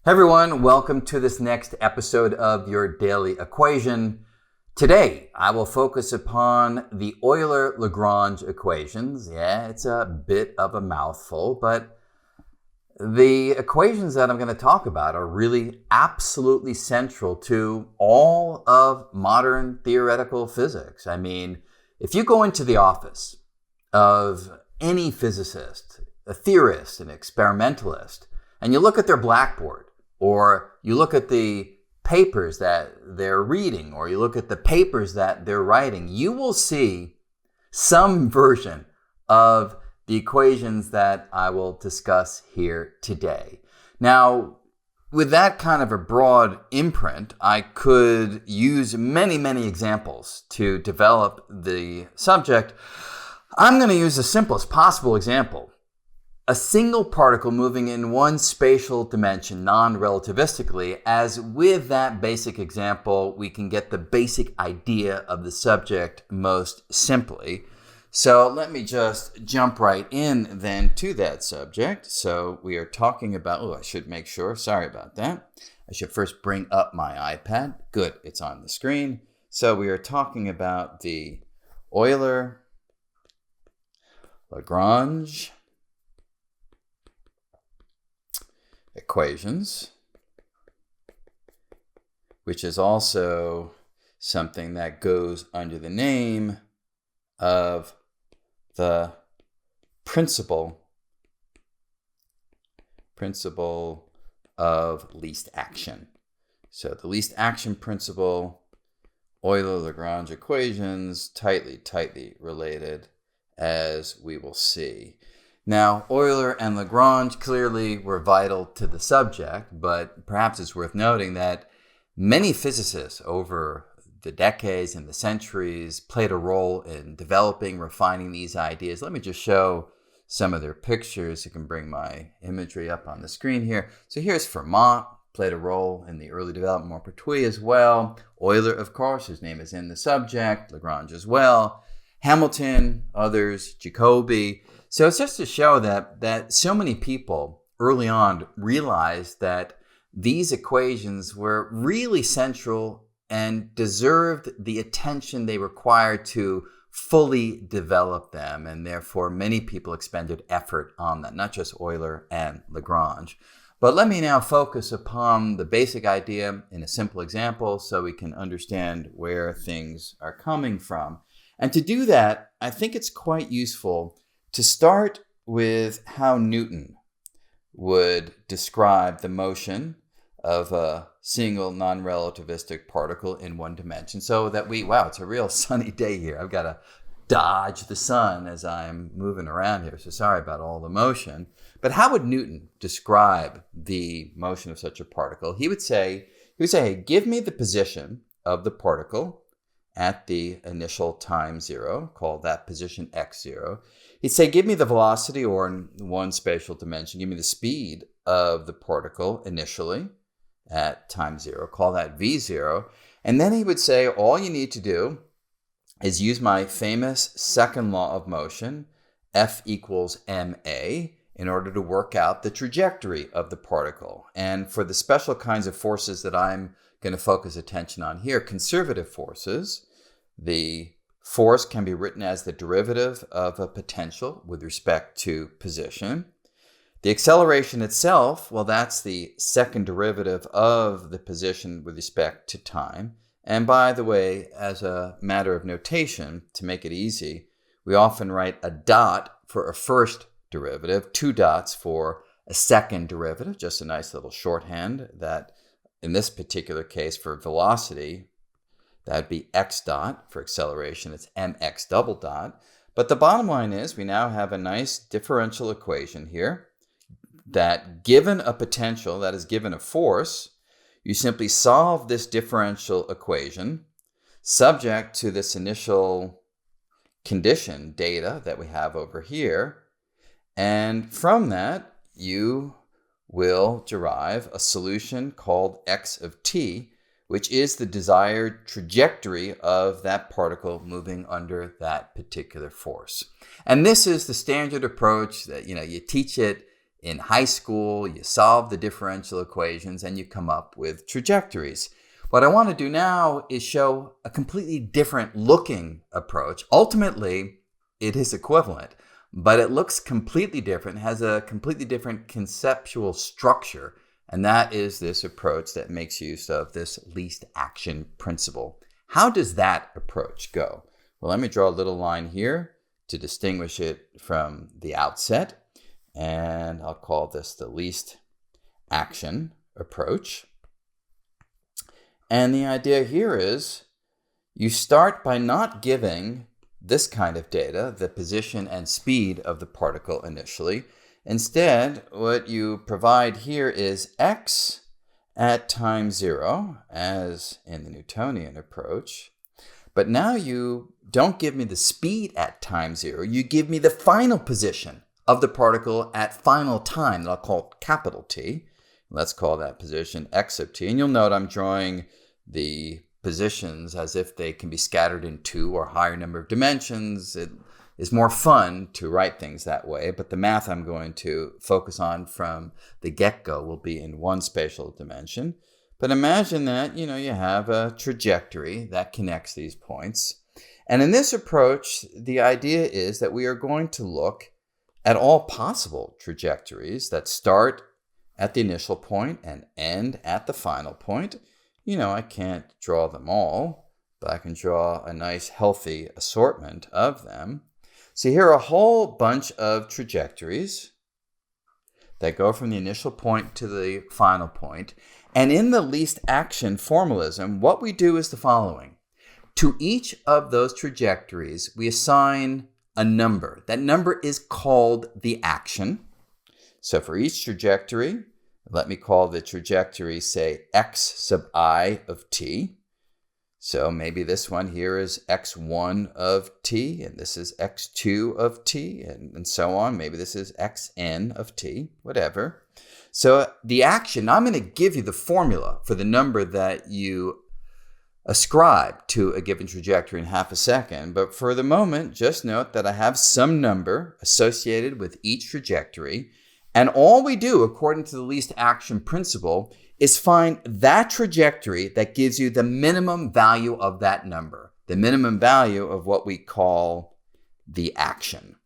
Hey everyone, welcome to this next episode of your Daily Equation. Today, I will focus upon the Euler Lagrange equations. Yeah, it's a bit of a mouthful, but the equations that I'm going to talk about are really absolutely central to all of modern theoretical physics. I mean, if you go into the office of any physicist, a theorist, an experimentalist, and you look at their blackboard, or you look at the papers that they're reading, or you look at the papers that they're writing, you will see some version of the equations that I will discuss here today. Now, with that kind of a broad imprint, I could use many examples to develop the subject. I'm going to use the simplest possible example. A single particle moving in one spatial dimension non-relativistically, as with that basic example, we can get the basic idea of the subject most simply. So let me just jump right in then to that subject. So we are talking about, I should make sure, sorry about that. I should first bring up my iPad. Good, it's on the screen. So we are talking about the Euler Lagrange equations, which is also something that goes under the name of the principle of least action. So the least action principle, Euler Lagrange equations, tightly related, as we will see. Now, Euler and Lagrange clearly were vital to the subject, but perhaps it's worth noting that many physicists over the decades and the centuries played a role in developing, refining these ideas. Let me just show some of their pictures. You can bring my imagery up on the screen here. So here's Fermat, played a role in the early development of Pertwee as well. Euler, of course, his name is in the subject. Lagrange as well. Hamilton, others, Jacobi. So it's just to show that so many people early on realized that these equations were really central and deserved the attention they required to fully develop them. And therefore, many people expended effort on that, not just Euler and Lagrange. But let me now focus upon the basic idea in a simple example so we can understand where things are coming from. And to do that, I think it's quite useful to start with how Newton would describe the motion of a single non-relativistic particle in one dimension, so that it's a real sunny day here. I've got to dodge the sun as I'm moving around here, so sorry about all the motion. But how would Newton describe the motion of such a particle? He would say, hey, give me the position of the particle at the initial time zero, call that position x0. He'd say, give me the velocity, or in one spatial dimension, give me the speed of the particle initially at time zero, call that v0. And then he would say, all you need to do is use my famous second law of motion, F equals ma, in order to work out the trajectory of the particle. And for the special kinds of forces that I'm going to focus attention on here, conservative forces, the force can be written as the derivative of a potential with respect to position. The acceleration itself, that's the second derivative of the position with respect to time. And by the way, as a matter of notation, to make it easy, we often write a dot for a first derivative, two dots for a second derivative, just a nice little shorthand that in this particular case for velocity, that'd be x dot. For acceleration, it's mx double dot. But the bottom line is we now have a nice differential equation here that given a potential, that is given a force, you simply solve this differential equation subject to this initial condition data that we have over here. And from that, you will derive a solution called x of t, which is the desired trajectory of that particle moving under that particular force. And this is the standard approach that, you teach it in high school, you solve the differential equations and you come up with trajectories. What I want to do now is show a completely different looking approach. Ultimately, it is equivalent, but it looks completely different, has a completely different conceptual structure, and that is this approach that makes use of this least action principle. How does that approach go? Well, let me draw a little line here to distinguish it from the outset, and I'll call this the least action approach. And the idea here is you start by not giving this kind of data, the position and speed of the particle initially. Instead, what you provide here is x at time 0, as in the Newtonian approach. But now you don't give me the speed at time 0, you give me the final position of the particle at final time, that I'll call capital T. Let's call that position x sub t. And you'll note I'm drawing the positions as if they can be scattered in 2 or higher number of dimensions. It is more fun to write things that way, but the math I'm going to focus on from the get-go will be in 1 spatial dimension. But imagine that, you have a trajectory that connects these points. And in this approach, the idea is that we are going to look at all possible trajectories that start at the initial point and end at the final point. I can't draw them all, but I can draw a nice healthy assortment of them. So here are a whole bunch of trajectories that go from the initial point to the final point. And in the least action formalism, what we do is the following. To each of those trajectories, we assign a number. That number is called the action. So for each trajectory, let me call the trajectory, say, x sub I of t. So maybe this one here is x1 of t, and this is x2 of t, and so on. Maybe this is xn of t, whatever. So the action, I'm going to give you the formula for the number that you ascribe to a given trajectory in half a second. But for the moment, just note that I have some number associated with each trajectory. And all we do, according to the least action principle, is find that trajectory that gives you the minimum value of that number, the minimum value of what we call the action.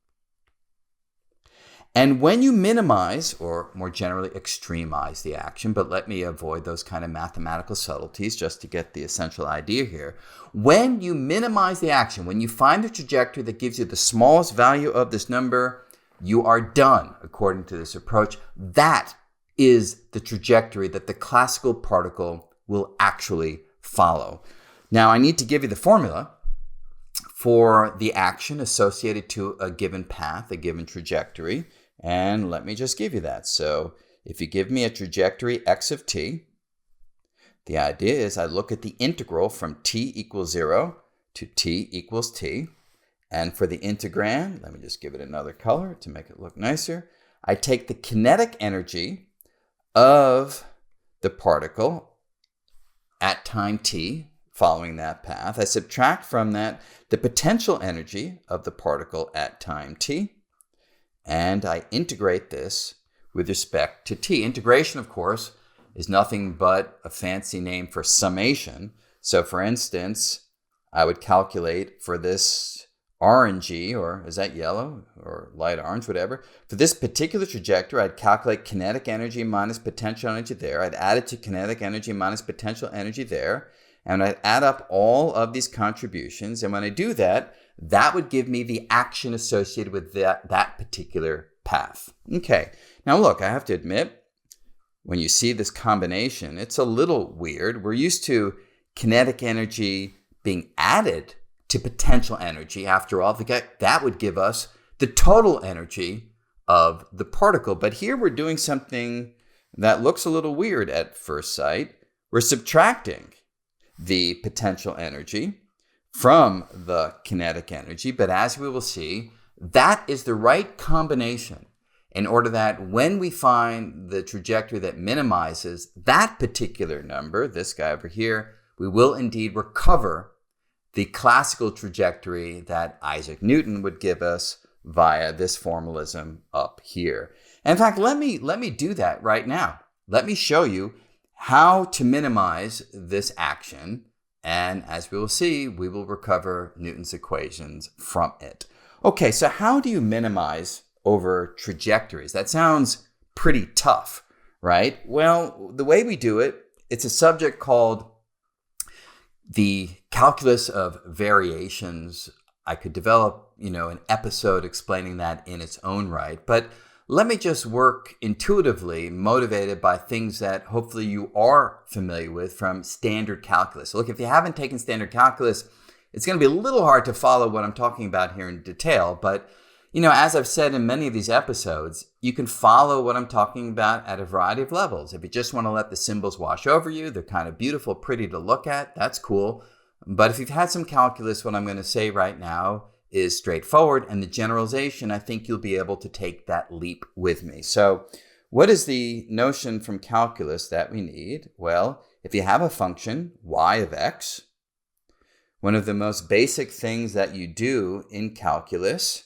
And when you minimize, or more generally extremize the action, but let me avoid those kind of mathematical subtleties just to get the essential idea here. When you minimize the action, when you find the trajectory that gives you the smallest value of this number, you are done, according to this approach. That is the trajectory that the classical particle will actually follow. Now, I need to give you the formula for the action associated to a given path, a given trajectory, and let me just give you that. So if you give me a trajectory x of t, the idea is I look at the integral from t equals 0 to t equals t. And for the integrand, let me just give it another color to make it look nicer. I take the kinetic energy of the particle at time t following that path. I subtract from that the potential energy of the particle at time t, and I integrate this with respect to t. Integration, of course, is nothing but a fancy name for summation. So for instance, I would calculate for this orangey, or is that yellow or light orange, whatever. For this particular trajectory, I'd calculate kinetic energy minus potential energy there. I'd add it to kinetic energy minus potential energy there. And I'd add up all of these contributions. And when I do that, that would give me the action associated with that particular path. Okay, now look, I have to admit, when you see this combination, it's a little weird. We're used to kinetic energy being added to potential energy. After all, that would give us the total energy of the particle. But here we're doing something that looks a little weird at first sight. We're subtracting the potential energy from the kinetic energy. But as we will see, that is the right combination in order that when we find the trajectory that minimizes that particular number, this guy over here, we will indeed recover the classical trajectory that Isaac Newton would give us via this formalism up here. In fact, let me do that right now. Let me show you how to minimize this action. And as we will see, we will recover Newton's equations from it. Okay, so how do you minimize over trajectories? That sounds pretty tough, right? Well, the way we do it, it's a subject called the calculus of variations. I could develop, an episode explaining that in its own right, but let me just work intuitively, motivated by things that hopefully you are familiar with from standard calculus. So look, if you haven't taken standard calculus, it's going to be a little hard to follow what I'm talking about here in detail, but as I've said in many of these episodes, you can follow what I'm talking about at a variety of levels. If you just want to let the symbols wash over you, they're kind of beautiful, pretty to look at, that's cool. But if you've had some calculus, what I'm going to say right now is straightforward, and the generalization, I think you'll be able to take that leap with me. So what is the notion from calculus that we need? Well, if you have a function, y of x, one of the most basic things that you do in calculus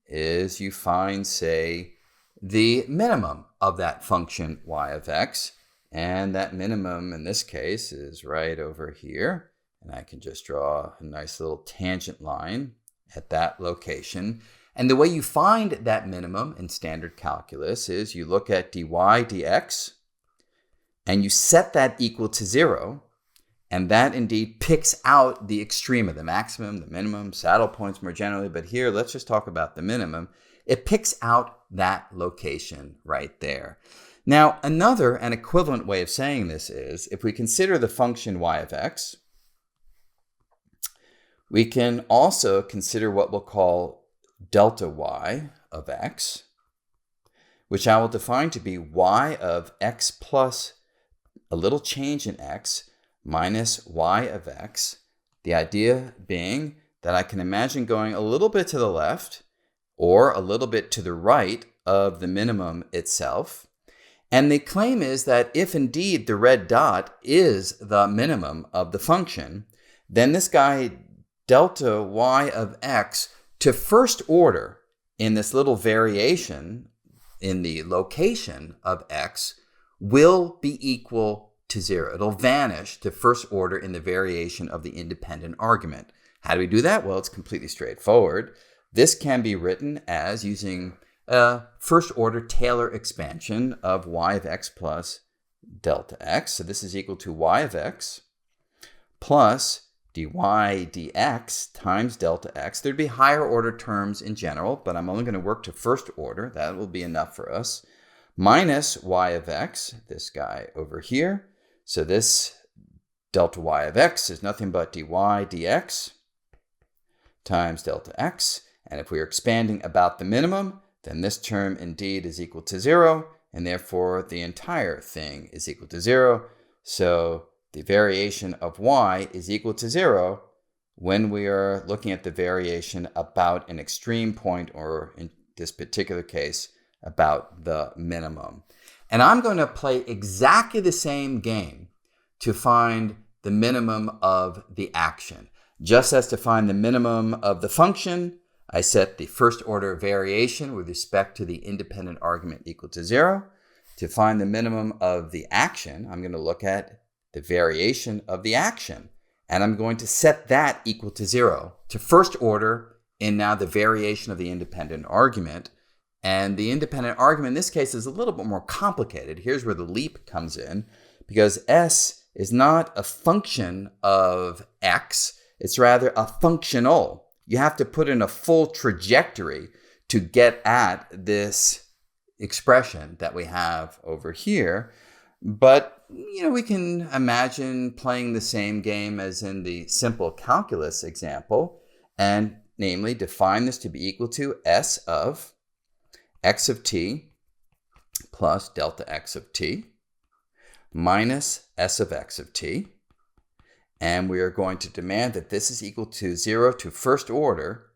is you find, say, the minimum of that function y of x, and that minimum in this case is right over here, and I can just draw a nice little tangent line at that location. And the way you find that minimum in standard calculus is you look at dy dx, and you set that equal to 0, and that indeed picks out the extrema, the maximum, the minimum, saddle points more generally. But here, let's just talk about the minimum. It picks out that location right there. Now, another and equivalent way of saying this is, if we consider the function y of x, we can also consider what we'll call delta y of x, which I will define to be y of x plus a little change in x minus y of x. The idea being that I can imagine going a little bit to the left or a little bit to the right of the minimum itself. And the claim is that if indeed the red dot is the minimum of the function, then this guy delta y of x to first order in this little variation in the location of x will be equal to 0. It'll vanish to first order in the variation of the independent argument. How do we do that? Well, it's completely straightforward. This can be written as using a first order Taylor expansion of y of x plus delta x. So this is equal to y of x plus dy dx times delta x. There'd be higher order terms in general, but I'm only going to work to first order. That will be enough for us. Minus y of x, this guy over here. So this delta y of x is nothing but dy dx times delta x. And if we are expanding about the minimum, then this term indeed is equal to 0, and therefore the entire thing is equal to 0. So the variation of y is equal to 0 when we are looking at the variation about an extreme point, or in this particular case, about the minimum. And I'm going to play exactly the same game to find the minimum of the action. Just as to find the minimum of the function, I set the first order variation with respect to the independent argument equal to 0. To find the minimum of the action, I'm going to look at the variation of the action, and I'm going to set that equal to 0 to first order in now the variation of the independent argument. And the independent argument in this case is a little bit more complicated. Here's where the leap comes in, because s is not a function of x, it's rather a functional. You have to put in a full trajectory to get at this expression that we have over here. But, we can imagine playing the same game as in the simple calculus example, and namely define this to be equal to s of x of t plus delta x of t minus s of x of t. And we are going to demand that this is equal to 0 to first order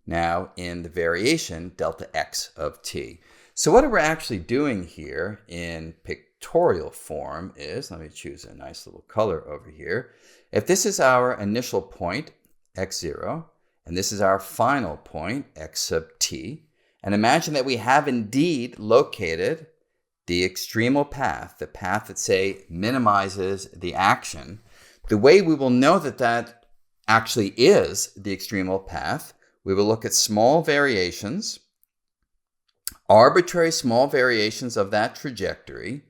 now in the variation delta x of t. So what we're actually doing here in pictorial form is, let me choose a nice little color over here. If this is our initial point, x0, and this is our final point, x sub t, And imagine that we have indeed located the extremal path, the path that, say, minimizes the action. The way we will know that that actually is the extremal path, we will look at small variations, arbitrary small variations of that trajectory,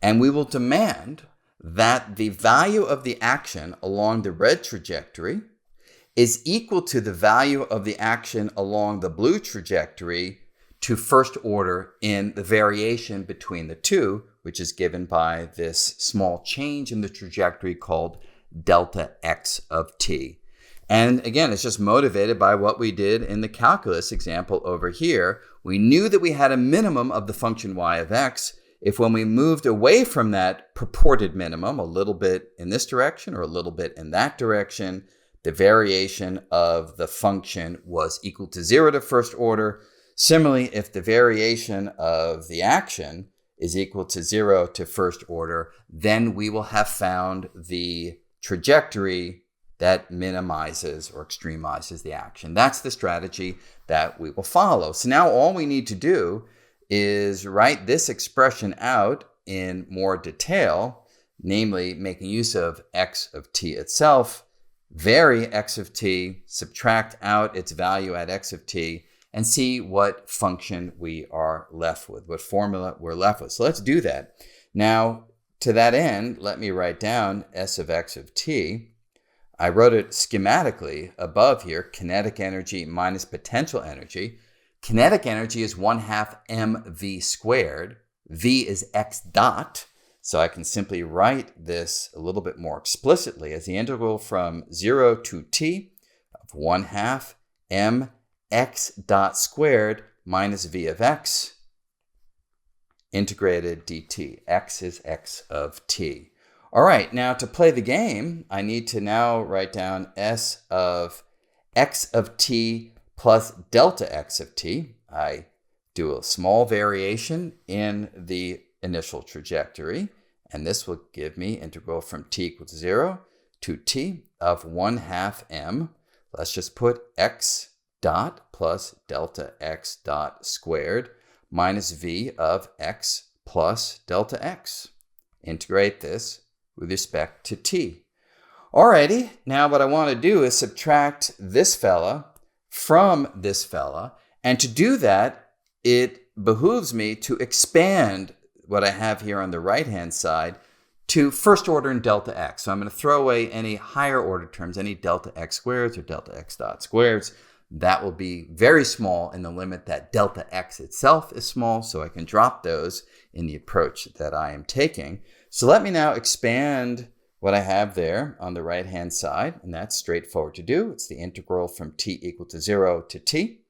and we will demand that the value of the action along the red trajectory is equal to the value of the action along the blue trajectory to first order in the variation between the two, which is given by this small change in the trajectory called delta x of t. And again, it's just motivated by what we did in the calculus example over here. We knew that we had a minimum of the function y of x if when we moved away from that purported minimum, a little bit in this direction or a little bit in that direction, the variation of the function was equal to 0 to first order. Similarly, if the variation of the action is equal to 0 to first order, then we will have found the trajectory that minimizes or extremizes the action. That's the strategy that we will follow. So now all we need to do is write this expression out in more detail, namely making use of x of t itself, vary x of t, subtract out its value at x of t, and see what function we are left with, what formula we're left with. So let's do that. Now, to that end, let me write down s of x of t. I wrote it schematically above here, kinetic energy minus potential energy. Kinetic energy is 1/2 mv squared. V is x dot. So I can simply write this a little bit more explicitly as the integral from 0 to t of 1/2 m x dot squared minus v of x integrated dt. X is x of t. All right, now to play the game, I need to now write down s of x of t plus delta x of t. I do a small variation in the initial trajectory, and this will give me integral from t equals 0 to t of 1/2 m. Let's just put x dot plus delta x dot squared minus v of x plus delta x. Integrate this with respect to t. Alrighty, now what I want to do is subtract this fella from this fella, and to do that, it behooves me to expand what I have here on the right-hand side to first order in delta x. So I'm going to throw away any higher order terms, any delta x squareds or delta x dot squareds. That will be very small in the limit that delta x itself is small, so I can drop those in the approach that I am taking. So let me now expand what I have there on the right-hand side, and that's straightforward to do. It's the integral from t equal to 0 to t.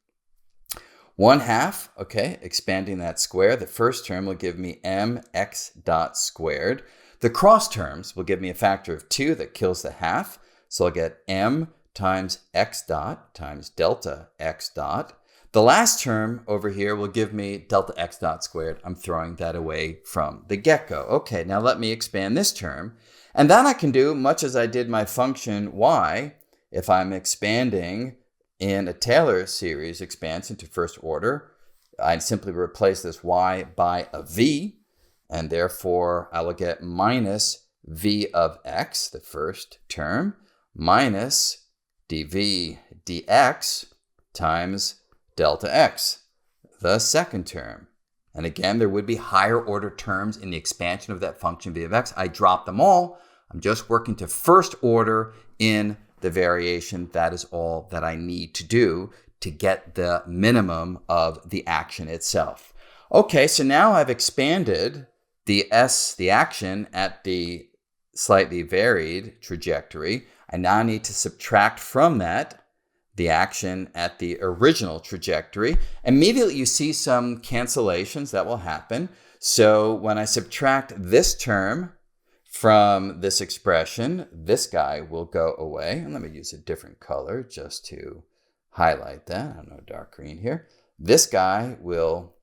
1/2, okay, expanding that square. The first term will give me mx dot squared. The cross terms will give me a factor of 2 that kills the half. So I'll get m times x dot times delta x dot. The last term over here will give me delta x dot squared. I'm throwing that away from the get-go. Okay, now let me expand this term. And that I can do much as I did my function y. If I'm expanding in a Taylor series expansion to first order, I'd simply replace this y by a v, and therefore I will get minus v of x, the first term, minus dv dx times delta x, the second term. And again, there would be higher order terms in the expansion of that function v of x. I drop them all. I'm just working to first order in the variation. That is all that I need to do to get the minimum of the action itself. Okay, so now I've expanded the action at the slightly varied trajectory. I now need to subtract from that the action at the original trajectory. Immediately you see some cancellations that will happen. So when I subtract this term from this expression, this guy will go away. And let me use a different color just to highlight that. I have no dark green here. This guy will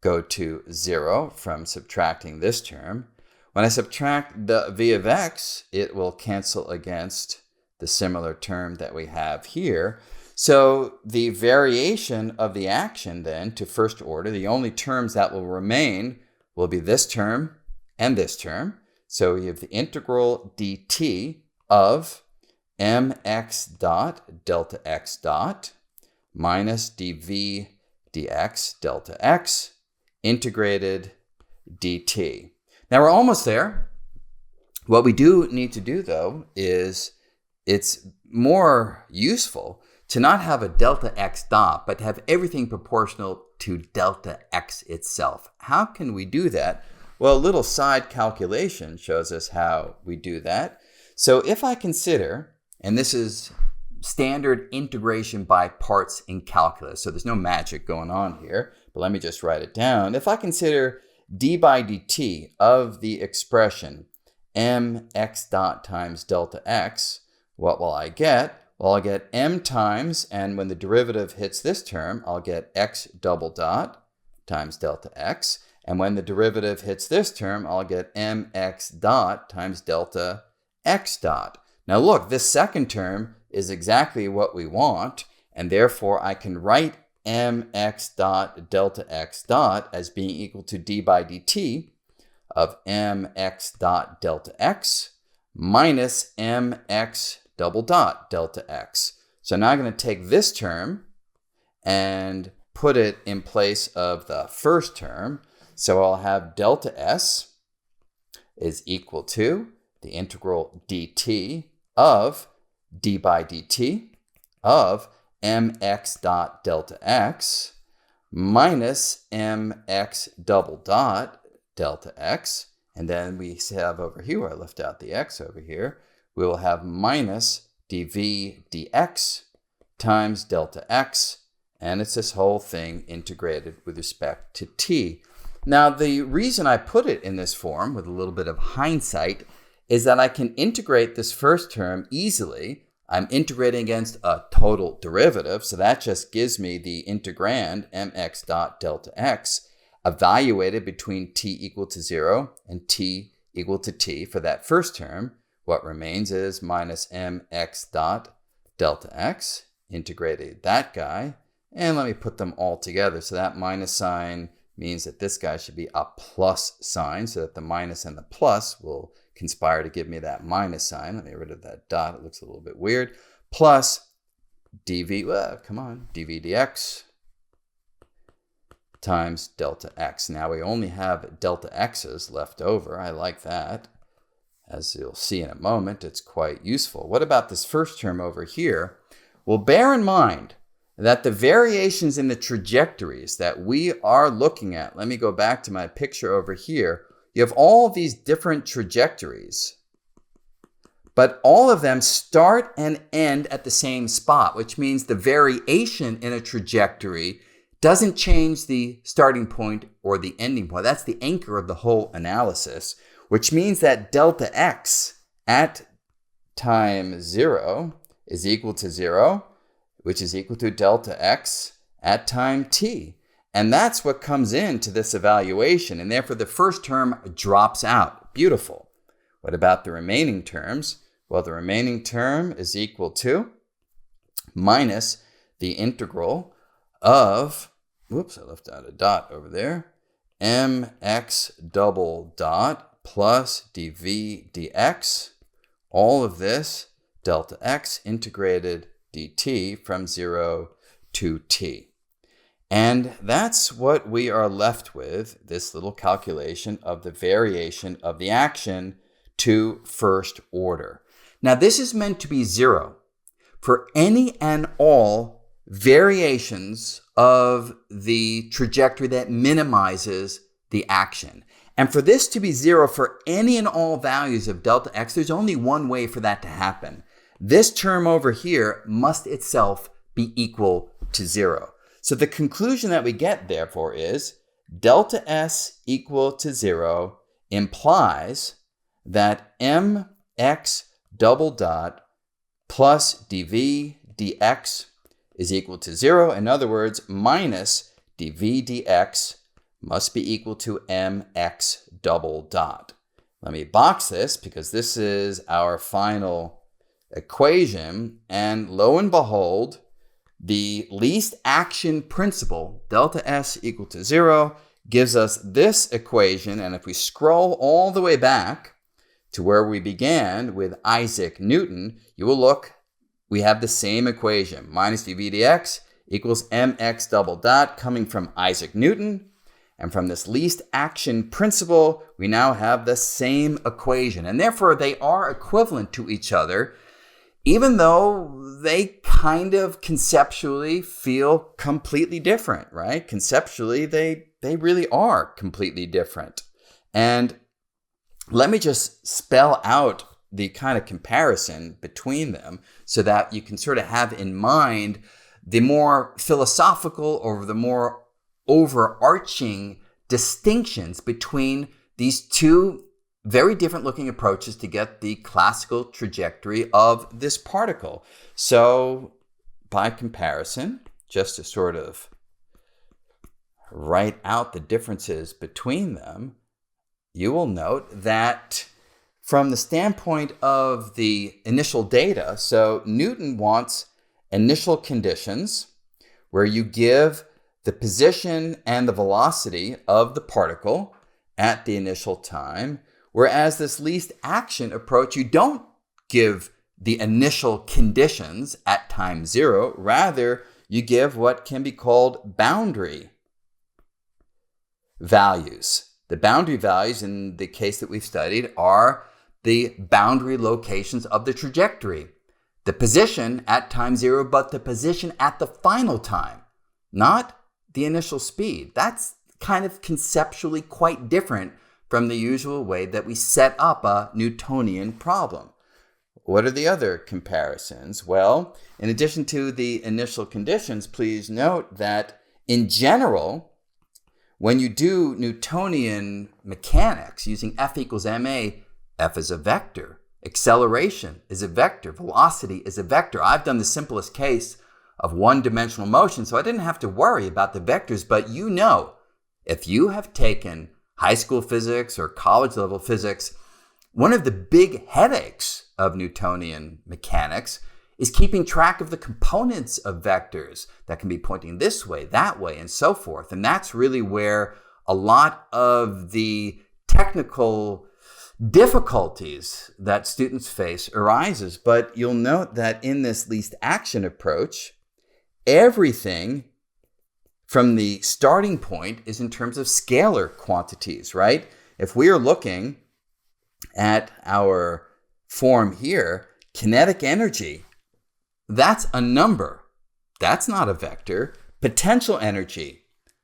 go to 0 from subtracting this term. When I subtract the v of x, it will cancel against the similar term that we have here. So the variation of the action then to first order, the only terms that will remain will be this term and this term. So we have the integral dt of mx dot delta x dot minus dv dx delta x integrated dt. Now we're almost there. What we do need to do, though, is it's more useful to not have a delta x dot, but to have everything proportional to delta x itself. How can we do that? Well, a little side calculation shows us how we do that. So if I consider, and this is standard integration by parts in calculus, so there's no magic going on here, but let me just write it down. If I consider d by dt of the expression mx dot times delta x, what will I get? Well, I'll get m times, and when the derivative hits this term, I'll get x double dot times delta x. And when the derivative hits this term, I'll get mx dot times delta x dot. Now look, this second term is exactly what we want, and therefore I can write mx dot delta x dot as being equal to d by dt of mx dot delta x minus mx double dot delta x. So now I'm going to take this term and put it in place of the first term. So I'll have delta s is equal to the integral dt of d by dt of mx dot delta x minus mx double dot delta x. And then we have over here, where I left out the x over here, we will have minus dv dx times delta x. And it's this whole thing integrated with respect to t. Now, the reason I put it in this form with a little bit of hindsight is that I can integrate this first term easily. I'm integrating against a total derivative, so that just gives me the integrand mx dot delta x evaluated between t equal to 0 and t equal to t for that first term. What remains is minus mx dot delta x, integrated that guy, and let me put them all together. So that minus sign means that this guy should be a plus sign, so that the minus and the plus will conspire to give me that minus sign. Let me get rid of that dot, it looks a little bit weird. Plus dv, dv dx times delta x. Now we only have delta x's left over. I like that. As you'll see in a moment, it's quite useful. What about this first term over here? Well, bear in mind that the variations in the trajectories that we are looking at, let me go back to my picture over here. You have all these different trajectories, but all of them start and end at the same spot, which means the variation in a trajectory doesn't change the starting point or the ending point. That's the anchor of the whole analysis, which means that delta x at time 0 is equal to 0, which is equal to delta x at time t. And that's what comes into this evaluation, and therefore the first term drops out. Beautiful. What about the remaining terms? Well, the remaining term is equal to minus the integral of, whoops, I left out a dot over there, mx double dot plus dv dx, all of this, delta x integrated dt from 0 to t. And that's what we are left with, this little calculation of the variation of the action to first order. Now, this is meant to be 0 for any and all variations of the trajectory that minimizes the action. And for this to be 0 for any and all values of delta x, there's only one way for that to happen. This term over here must itself be equal to 0. So the conclusion that we get, therefore, is delta s equal to 0 implies that mx double dot plus dv dx is equal to 0. In other words, minus dv dx must be equal to mx double dot. Let me box this because this is our final equation, and lo and behold, the least action principle, delta S equal to 0, gives us this equation. And if we scroll all the way back to where we began with Isaac Newton, you will look, we have the same equation, minus dv dx equals mx double dot, coming from Isaac Newton. And from this least action principle, we now have the same equation. And therefore, they are equivalent to each other, even though they kind of conceptually feel completely different, right? Conceptually, they really are completely different. And let me just spell out the kind of comparison between them so that you can sort of have in mind the more philosophical or the more overarching distinctions between these two very different looking approaches to get the classical trajectory of this particle. So by comparison, just to sort of write out the differences between them, you will note that from the standpoint of the initial data, so Newton wants initial conditions where you give the position and the velocity of the particle at the initial time, whereas this least action approach, you don't give the initial conditions at time 0. Rather, you give what can be called boundary values. The boundary values in the case that we've studied are the boundary locations of the trajectory. The position at time 0, but the position at the final time, not the initial speed. That's kind of conceptually quite different from the usual way that we set up a Newtonian problem. What are the other comparisons? Well, in addition to the initial conditions, please note that in general, when you do Newtonian mechanics using F equals ma, F is a vector. Acceleration is a vector. Velocity is a vector. I've done the simplest case of one-dimensional motion, so I didn't have to worry about the vectors. But you know, if you have taken high school physics or college-level physics, one of the big headaches of Newtonian mechanics is keeping track of the components of vectors that can be pointing this way, that way, and so forth. And that's really where a lot of the technical difficulties that students face arises. But you'll note that in this least action approach, everything from the starting point is in terms of scalar quantities, right? If we are looking at our form here, kinetic energy, that's a number. That's not a vector. Potential energy,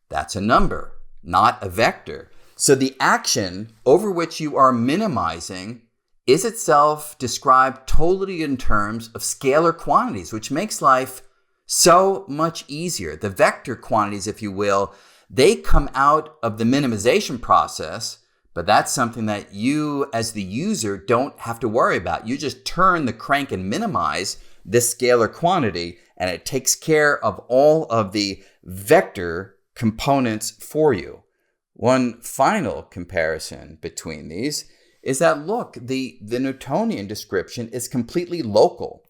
that's a number, not a vector. So the action over which you are minimizing is itself described totally in terms of scalar quantities, which makes life so much easier. The vector quantities, if you will, they come out of the minimization process, but that's something that you as the user don't have to worry about. You just turn the crank and minimize this scalar quantity, and it takes care of all of the vector components for you. One final comparison between these is that, look, the Newtonian description is completely local,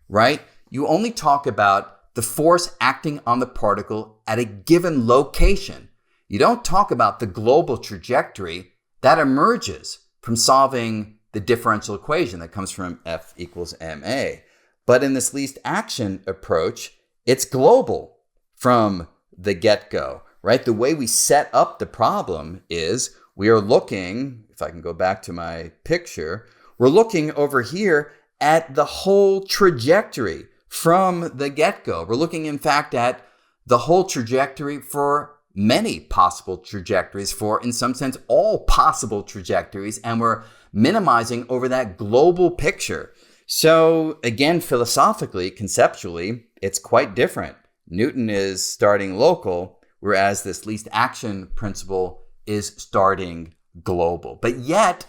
right? You only talk about the force acting on the particle at a given location. You don't talk about the global trajectory that emerges from solving the differential equation that comes from F equals ma. But in this least action approach, it's global from the get-go, right? The way we set up the problem is we are looking, if I can go back to my picture, we're looking over here at the whole trajectory from the get-go. We're looking, in fact, at the whole trajectory for many possible trajectories, for, in some sense, all possible trajectories, and we're minimizing over that global picture. So, again, philosophically, conceptually, it's quite different. Newton is starting local, whereas this least action principle is starting global. But yet,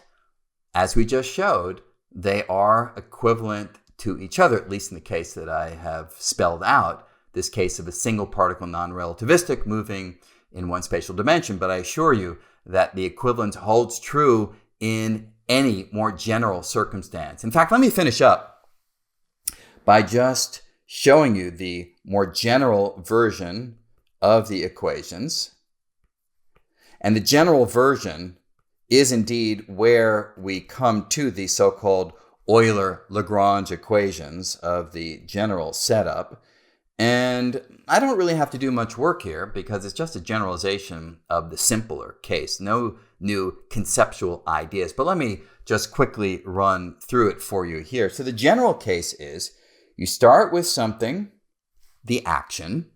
as we just showed, they are equivalent to each other, at least in the case that I have spelled out, this case of a single particle non-relativistic moving in one spatial dimension. But I assure you that the equivalence holds true in any more general circumstance. In fact, let me finish up by just showing you the more general version of the equations. And the general version is indeed where we come to the so-called Euler Lagrange equations of the general setup. And I don't really have to do much work here because it's just a generalization of the simpler case. No new conceptual ideas. But let me just quickly run through it for you here. So the general case is you start with something, the action,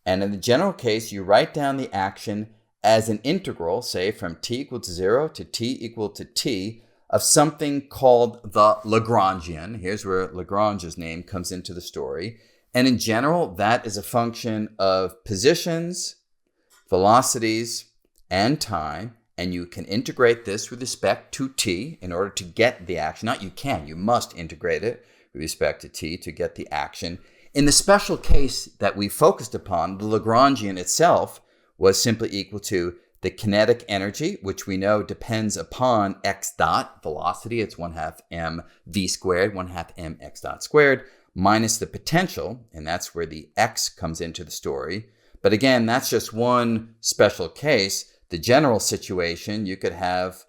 and in the general case, you write down the action as an integral, say from t equal to 0 to t equal to t, of something called the Lagrangian. Here's where Lagrange's name comes into the story. And in general, that is a function of positions, velocities, and time. And you can integrate this with respect to t in order to get the action. Not you can, you must integrate it with respect to t to get the action. In the special case that we focused upon, the Lagrangian itself was simply equal to the kinetic energy, which we know depends upon x dot, velocity. It's 1/2 mv squared, 1/2 mx dot squared, minus the potential, and that's where the x comes into the story. But again, that's just one special case. The general situation, you could have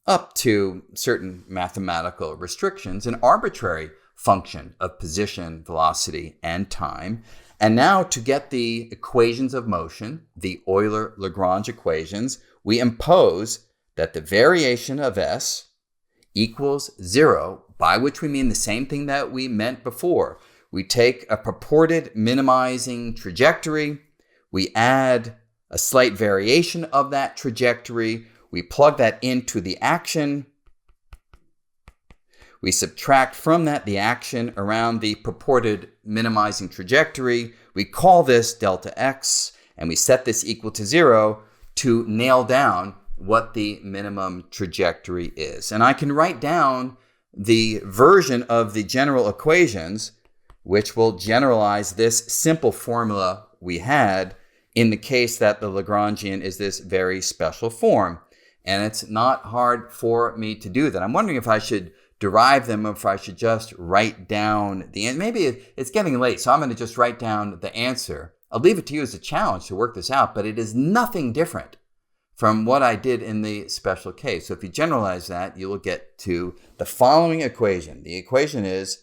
up to certain mathematical restrictions, an arbitrary function of position, velocity, and time. And now to get the equations of motion, the Euler Lagrange equations, we impose that the variation of s equals 0, by which we mean the same thing that we meant before. We take a purported minimizing trajectory, we add a slight variation of that trajectory, we plug that into the action, we subtract from that the action around the purported minimizing trajectory. We call this delta x, and we set this equal to 0 to nail down what the minimum trajectory is. And I can write down the version of the general equations, which will generalize this simple formula we had in the case that the Lagrangian is this very special form. And it's not hard for me to do that. I'm wondering if I should derive them or if I should just write down the answer. Maybe it's getting late, so I'm going to just write down the answer. I'll leave it to you as a challenge to work this out, but it is nothing different from what I did in the special case. So if you generalize that, you will get to the following equation. The equation is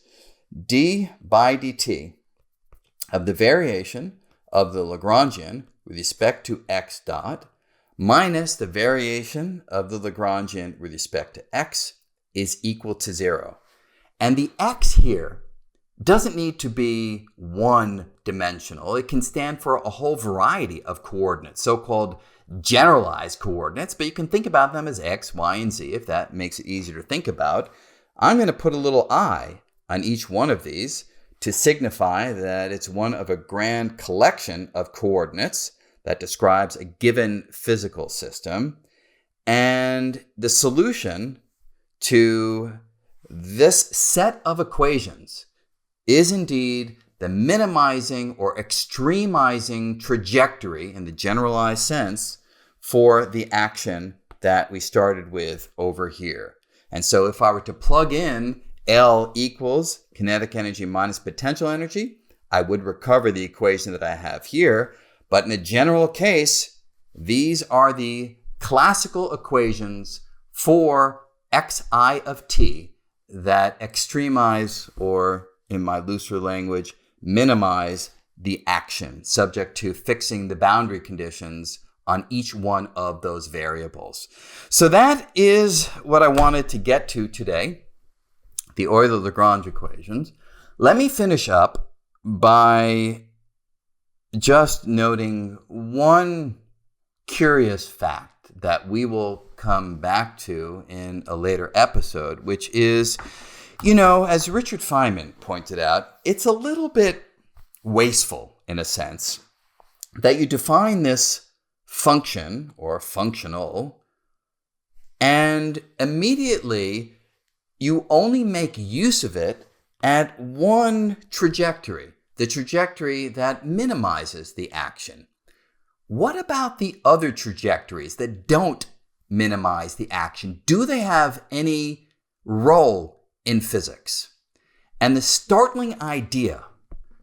d by dt of the variation of the Lagrangian with respect to x dot minus the variation of the Lagrangian with respect to x is equal to 0. And the x here doesn't need to be one-dimensional. It can stand for a whole variety of coordinates, so-called generalized coordinates, but you can think about them as x, y, and z if that makes it easier to think about. I'm going to put a little I on each one of these to signify that it's one of a grand collection of coordinates that describes a given physical system. And the solution to this set of equations is indeed the minimizing or extremizing trajectory in the generalized sense for the action that we started with over here. And so if I were to plug in L equals kinetic energy minus potential energy, I would recover the equation that I have here. But in a general case, these are the classical equations for xi of t that extremize, or in my looser language, minimize the action, subject to fixing the boundary conditions on each one of those variables. So that is what I wanted to get to today, the Euler Lagrange equations. Let me finish up by just noting one curious fact that we will come back to in a later episode, which is, as Richard Feynman pointed out, it's a little bit wasteful in a sense that you define this function or functional and immediately you only make use of it at one trajectory, the trajectory that minimizes the action. What about the other trajectories that don't minimize the action? Do they have any role in physics? And the startling idea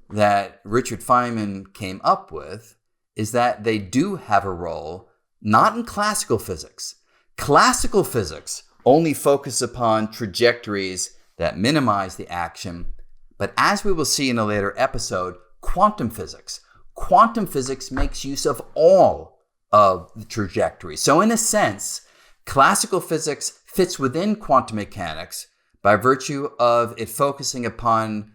that Richard Feynman came up with is that they do have a role, not in classical physics. Classical physics only focus upon trajectories that minimize the action. But as we will see in a later episode, quantum physics makes use of all of the trajectories. So in a sense, classical physics fits within quantum mechanics by virtue of it focusing upon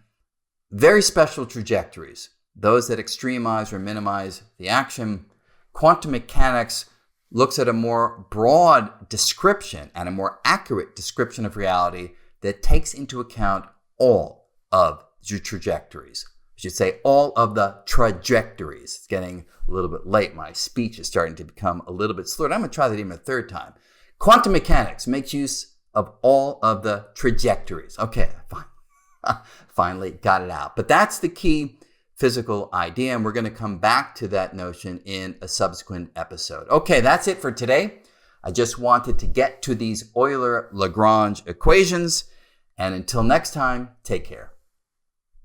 very special trajectories, those that extremize or minimize the action. Quantum mechanics looks at a more broad description and a more accurate description of reality that takes into account all of the trajectories. I should say all of the trajectories. It's getting a little bit late. My speech is starting to become a little bit slurred. I'm going to try that even a third time. Quantum mechanics makes use of all of the trajectories. Okay, fine. Finally got it out. But that's the key physical idea, and we're going to come back to that notion in a subsequent episode. Okay, that's it for today. I just wanted to get to these Euler Lagrange equations, and until next time, take care.